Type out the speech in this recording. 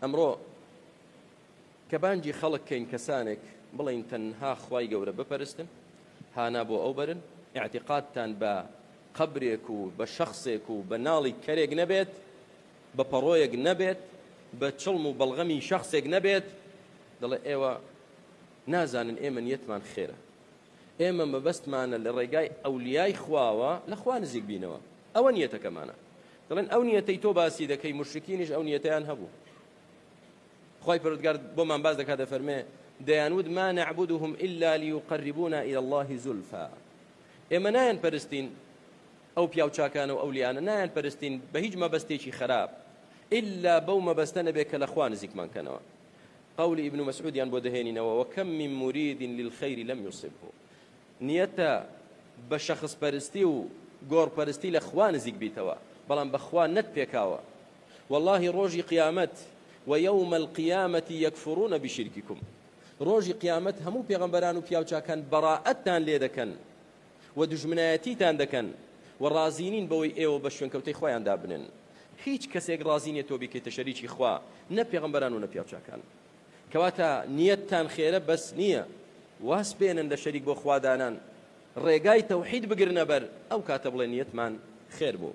ئەمڕۆ کە بانگی خەڵک کەین کەسانێک بڵین تەنها خوای گەورە بپەرستن، هانا بۆ ئەو بەرن، اعتقادتان بە قبرێک و بە شەخصێک و بە ناڵی کەرێک نەبێت، بە پەڕۆیەک نەبێت، بە چڵم و بەڵغەمی شەخصێک نەبێت، دەڵێ ئێوە نازانن ئێمە نیەتمان خێرە، ئێمە مەبەستمانە لە ڕێگای ئەولیای خواوە لە خوا نزیک بینەوە، ئەوە نیەتەکەمانە. دەڵێن ئەو نیەتەی تۆ باسی دەکەی مشرکینیش ئەو نیەتەیان هەبوو. خوای پەروەردگار بۆمان باز دەکات دەفەرمێ دەیانوت ما نعبدهم إلا ليقربونا إلى الله زلفا. ئێمە نایان پەرستین ئەو پیاوچاکانە و ئەولیانە، نایان پەرستین بە هیچ مەبەستێکی خراپ إلا بەو مەبەستە نەبێت کە لە خوا نزیکمان کەنەوە. قولی ابن مسعودیان بۆ دەهێنینەوە وەکەم من مرید للخير لم يصبه. نیەتە بە شەخص پەرستی و گۆڕپەرستی لە خوا نزیک بیتەوە، بەڵام بە خوا نەت پێکاوە. والله ڕۆژی قیامەت ويوم القيامة يكفرون بشرككم. ڕۆژی قیامەت هەموو پێغەمبەران و پیاوچاکان بەڕائەتتان لێ دەکەن و دوژمنایەتیتان دەکەن و ڕازینین بەوەی ئێوە بە شوێنکەوتەی خۆیان دابنن. هیچ کەسێک ڕازی نییە تۆ بیکەیتە شەریکی خوا، نە پێغەمبەران و نە پیاوچاکان. کەواتە نیەتتان خێرە بەس نییە، واس بێنن لە شەریک بۆ خوادانان، ڕێگای تەوحید بگرنە بەر، ئەو کاتە بڵێ نیەتمان خێر بوو.